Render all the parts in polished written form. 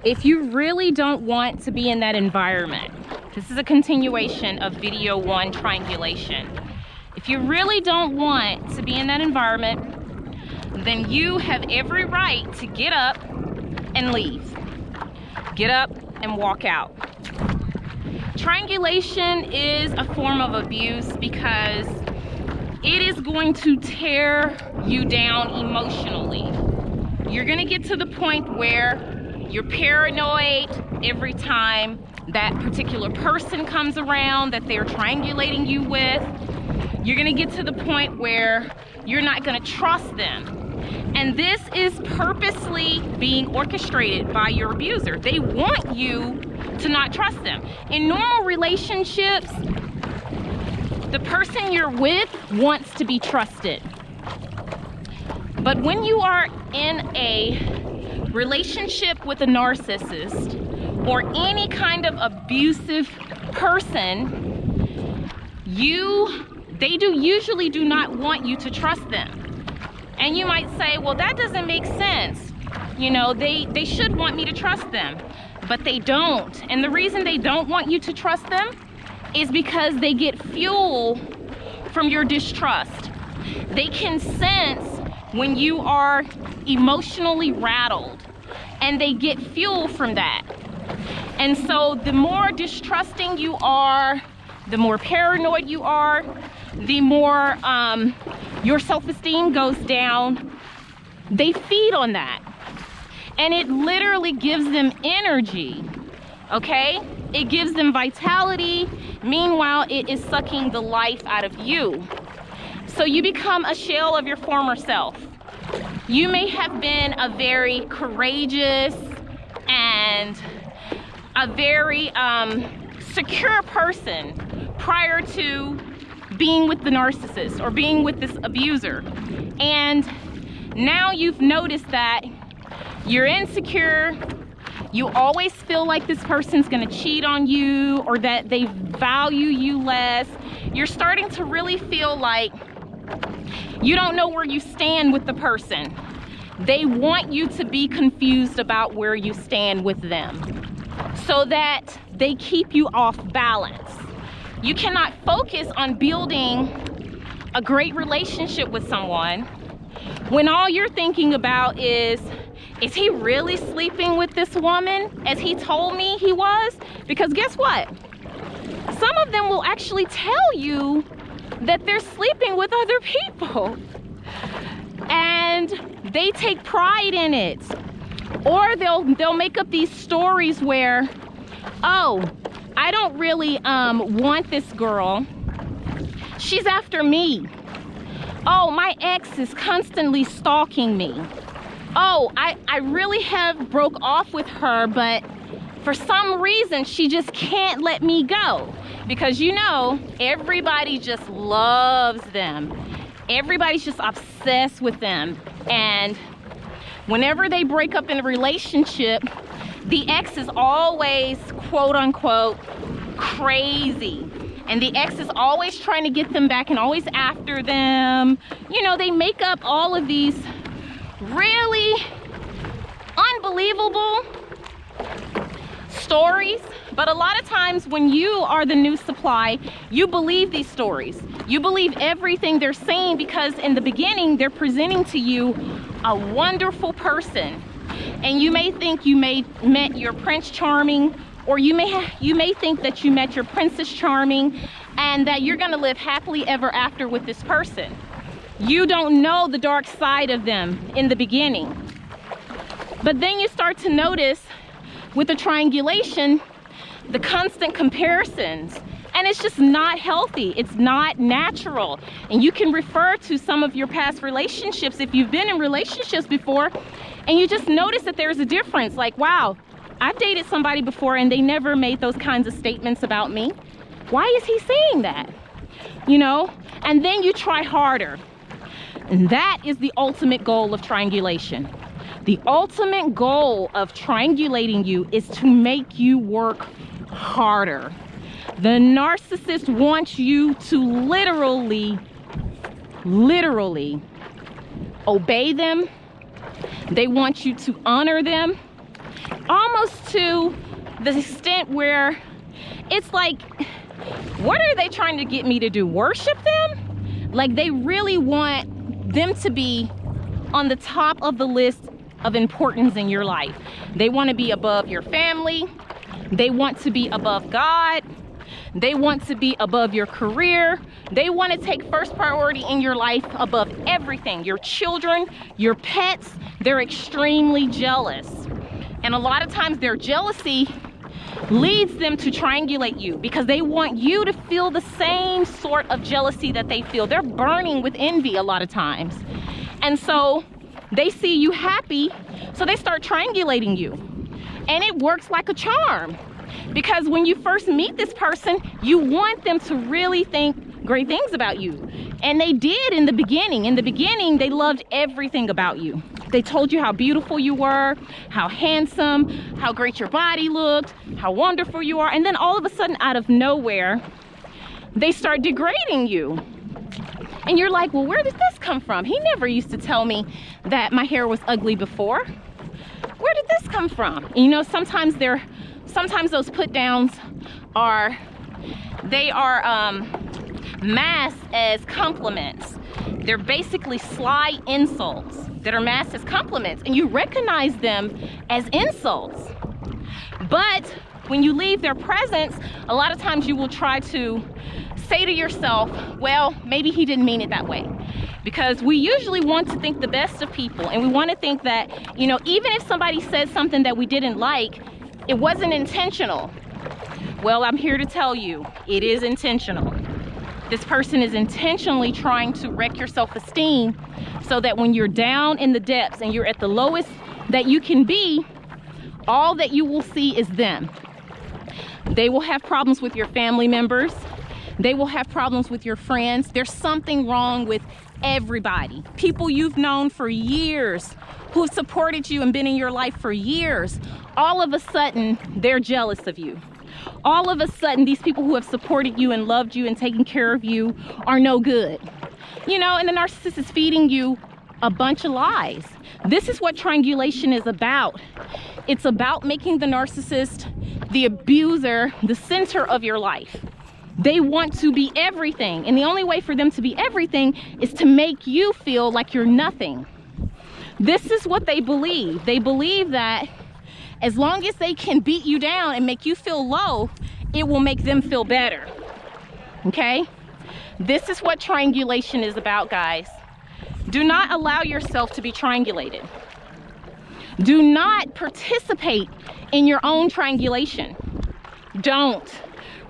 If you really don't want to be in that environment, this is a continuation of video 1, triangulation. If you really don't want to be in that environment, then you have every right to get up and leave. Get up and walk out. Triangulation is a form of abuse because it is going to tear you down emotionally. You're gonna get to the point where you're paranoid every time that particular person comes around that they're triangulating you with. You're gonna get to the point where you're not gonna trust them. And this is purposely being orchestrated by your abuser. They want you to not trust them. In normal relationships, the person you're with wants to be trusted. But when you are in a relationship with a narcissist or any kind of abusive person, they usually do not want you to trust them. And you might say, well, that doesn't make sense. You know, they should want me to trust them, but they don't. And the reason they don't want you to trust them is because they get fuel from your distrust. They can sense when you are emotionally rattled, and they get fuel from that. And so the more distrusting you are, the more paranoid you are, the more your self-esteem goes down. They feed on that. And it literally gives them energy, okay? It gives them vitality. Meanwhile, it is sucking the life out of you. So you become a shell of your former self. You may have been a very courageous and a very secure person prior to being with the narcissist or being with this abuser. And now you've noticed that you're insecure. You always feel like this person's gonna cheat on you or that they value you less. You're starting to really feel like you don't know where you stand with the person. They want you to be confused about where you stand with them so that they keep you off balance. You cannot focus on building a great relationship with someone when all you're thinking about is he really sleeping with this woman as he told me he was? Because guess what? Some of them will actually tell you that they're sleeping with other people. And they take pride in it. Or they'll make up these stories where, oh, I don't really want this girl. She's after me. Oh, my ex is constantly stalking me. Oh, I really have broke off with her, but for some reason she just can't let me go. Because you know, everybody just loves them. Everybody's just obsessed with them. And whenever they break up in a relationship, the ex is always, quote unquote, crazy. And the ex is always trying to get them back and always after them. You know, they make up all of these really unbelievable stories. But a lot of times when you are the new supply, you believe these stories. You believe everything they're saying because in the beginning, they're presenting to you a wonderful person. And you may think you met your Prince Charming, or you may think that you met your Princess Charming and that you're gonna live happily ever after with this person. You don't know the dark side of them in the beginning. But then you start to notice with the triangulation, the constant comparisons, and it's just not healthy. It's not natural. And you can refer to some of your past relationships if you've been in relationships before, and you just notice that there's a difference. Like, wow, I've dated somebody before and they never made those kinds of statements about me. Why is he saying that? You know, and then you try harder. And that is the ultimate goal of triangulation. The ultimate goal of triangulating you is to make you work harder. The narcissist wants you to literally obey them. They want you to honor them. almost to the extent where it's like, what are they trying to get me to do? Worship them? Like, they really want them to be on the top of the list of importance in your life. They want to be above your family. They want to be above God. They want to be above your career. They want to take first priority in your life above everything. Your children, your pets. They're extremely jealous. And a lot of times their jealousy leads them to triangulate you because they want you to feel the same sort of jealousy that they feel. They're burning with envy a lot of times. And so they see you happy, so they start triangulating you. And it works like a charm. Because when you first meet this person, you want them to really think great things about you. And they did in the beginning. In the beginning, they loved everything about you. They told you how beautiful you were, how handsome, how great your body looked, how wonderful you are. And then all of a sudden, out of nowhere, they start degrading you. And you're like, well, where did this come from? He never used to tell me that my hair was ugly before. Where did this come from? And you know, sometimes those put downs are masked as compliments. They're basically sly insults that are masked as compliments, and you recognize them as insults. But when you leave their presence, a lot of times you will try to say to yourself, well, maybe he didn't mean it that way. Because we usually want to think the best of people, and we want to think that, you know, even if somebody said something that we didn't like, it wasn't intentional. Well, I'm here to tell you, it is intentional. This person is intentionally trying to wreck your self-esteem so that when you're down in the depths and you're at the lowest that you can be, all that you will see is them. They will have problems with your family members. They will have problems with your friends. There's something wrong with everybody. People you've known for years, who have supported you and been in your life for years, all of a sudden, they're jealous of you. All of a sudden, these people who have supported you and loved you and taken care of you are no good. You know, and the narcissist is feeding you a bunch of lies. This is what triangulation is about. It's about making the narcissist, the abuser, the center of your life. They want to be everything, and the only way for them to be everything is to make you feel like you're nothing. This is what they believe. They believe that as long as they can beat you down and make you feel low, it will make them feel better. Okay? This is what triangulation is about, guys. Do not allow yourself to be triangulated. Do not participate in your own triangulation. Don't.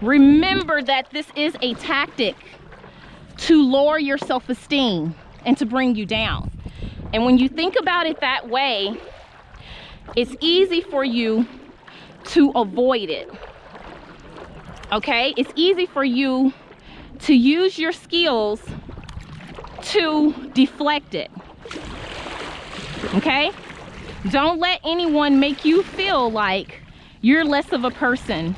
Remember that this is a tactic to lower your self-esteem and to bring you down. And when you think about it that way, it's easy for you to avoid it. Okay? It's easy for you to use your skills to deflect it. Okay? Don't let anyone make you feel like you're less of a person.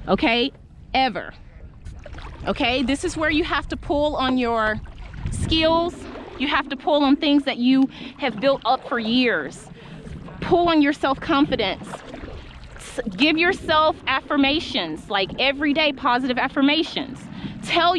Okay? Ever. Okay? This is where you have to pull on your skills. You have to pull on things that you have built up for years. Pull on your self-confidence. Give yourself affirmations, like everyday positive affirmations. Tell